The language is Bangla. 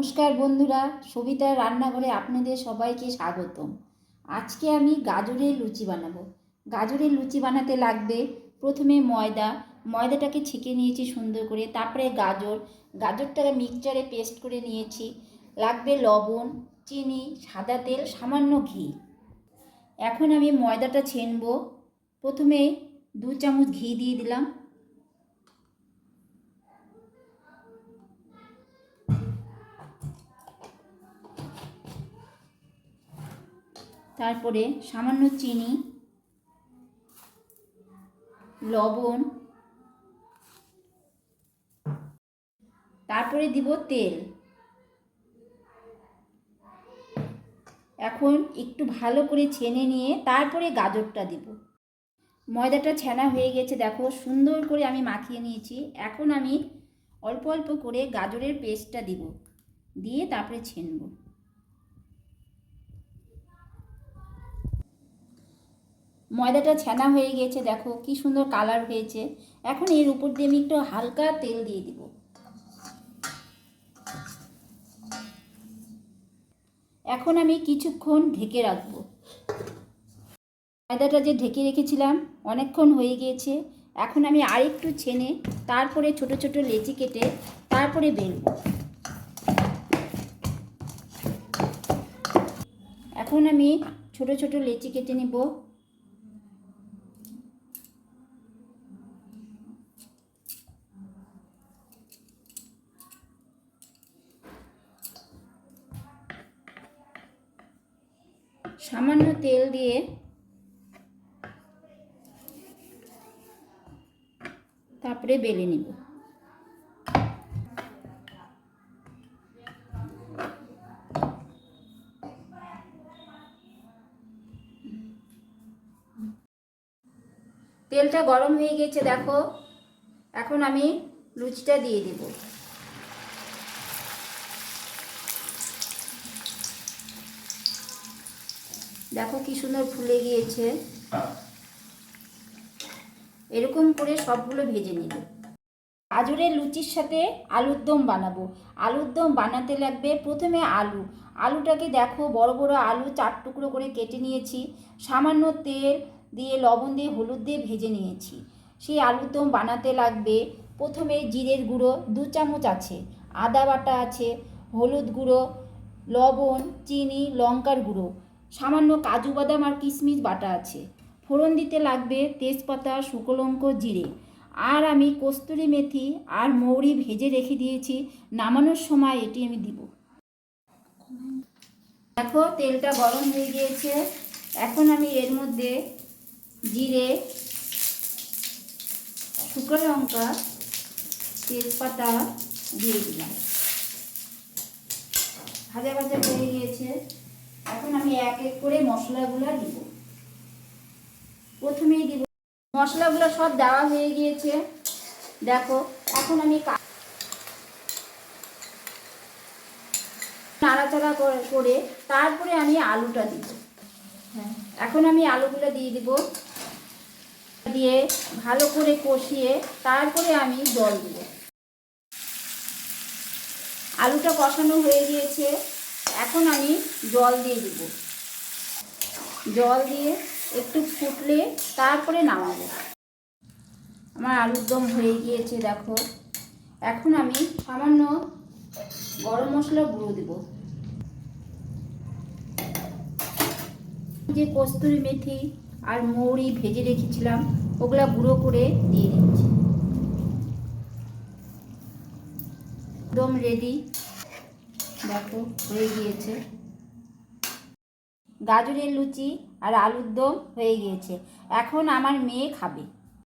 নমস্কার বন্ধুরা, সবিতার রান্নাঘরে আপনাদের সবাইকে স্বাগতম। আজকে আমি গাজরের লুচি বানাবো। গাজরের লুচি বানাতে লাগবে প্রথমে ময়দাটাকে ছেঁকে নিয়েছি সুন্দর করে, তারপরে গাজরটাকে মিক্সচারে পেস্ট করে নিয়েছি। লাগবে লবণ, চিনি, সাদা তেল, সামান্য ঘি। এখন আমি ময়দাটা ছেনবো। প্রথমে 2 চামচ ঘি দিয়ে দিলাম। তারপরে সামান্য চিনি, লবণ, তারপরে দিব তেল। এখন একটু ভালো করে ছেনে নিয়ে তারপরে গাজরটা দিব। ময়দাটা ছেনা হয়ে গেছে, দেখো সুন্দর করে আমি মাখিয়ে নিয়েছি। এখন আমি অল্প অল্প করে গাজরের পেস্টটা দিব, দিয়ে তারপরে ছেনব। ময়দাটা ছেনা হয়ে গেছে, দেখো কি সুন্দর কালার হয়েছে। এখন এর উপর দিয়ে আমি একটু হালকা তেল দিয়ে দিব। এখন আমি কিছুক্ষণ ঢেকে রাখবো। ময়দাটা যে ঢেকে রেখেছিলাম অনেকক্ষণ হয়ে গিয়েছে। এখন আমি আরেকটু ছেনে তারপরে ছোট ছোট লেচি কেটে তারপরে বেলবো। এখন আমি ছোট ছোট লেচি কেটে নেব। সামান্য তেল দিয়ে তারপরে বেলে নিব। তেলটা গরম হয়ে গেছে, দেখো। এখন আমি লুচিটা দিয়ে দেব। দেখো কি সুন্দর ফুলে গিয়েছে। এরকম করে সবগুলো ভেজে নিব। গাজরের লুচির সাথে আলুর দম বানাবো। আলুর দম বানাতে লাগবে প্রথমে আলুটাকে দেখো বড় বড় আলু 4 টুকরো করে কেটে নিয়েছি। সামান্য তেল দিয়ে লবণ দিয়ে হলুদ দিয়ে ভেজে নিয়েছি। সেই আলুর দম বানাতে লাগবে প্রথমে জিরের গুঁড়ো 2 চামচ আছে, আদা বাটা আছে, হলুদ গুঁড়ো, লবণ, চিনি, লঙ্কার গুঁড়ো, সামান্য কাজু বাদাম আর কিশমিশ বাটা আছে। ফোড়ন দিতে লাগবে তেজপাতা, শুকনো লঙ্কা, জিরে। আর আমি কস্তুরি মেথি আর মৌরি ভেজে রেখে দিয়েছি, নামানোর সময় এটি আমি দিব। দেখো তেলটা গরম হয়ে গিয়েছে। এখন আমি এর মধ্যে জিরে, শুকনো লঙ্কা, তেজপাতা দিয়ে দিলাম। ভাজা ভাজা হয়ে গিয়েছে। এখন আমি এক এক করে মশলাগুলো দিব। প্রথমেই দিব মশলাগুলো, সব দেওয়া হয়ে গিয়েছে। দেখো এখন আমি নাড়াচাড়া করে তারপরে আমি আলুটা দিব। হ্যাঁ, এখন আমি আলুগুলো দিয়ে দিব। দিয়ে ভালো করে কষিয়ে তারপরে আমি জল দিব। আলুটা কষানো হয়ে গিয়েছে, এখন আমি জল দিয়ে দিব। জল দিয়ে একটু ফুটলে তারপরে নামাবো। আমার আলুর দম হয়ে গিয়েছে, দেখো। এখন আমি সামান্য গরম মশলা গুঁড়ো দেব। যে কস্তুরি মেথি আর মৌরি ভেজে রেখেছিলাম ওগুলা গুঁড়ো করে দিয়ে দিচ্ছি। একদম রেডি, দেখো হয়ে গিয়েছে। গাজরের লুচি আর আলুর দম হয়ে গিয়েছে। এখন আমার মেয়ে খাবে।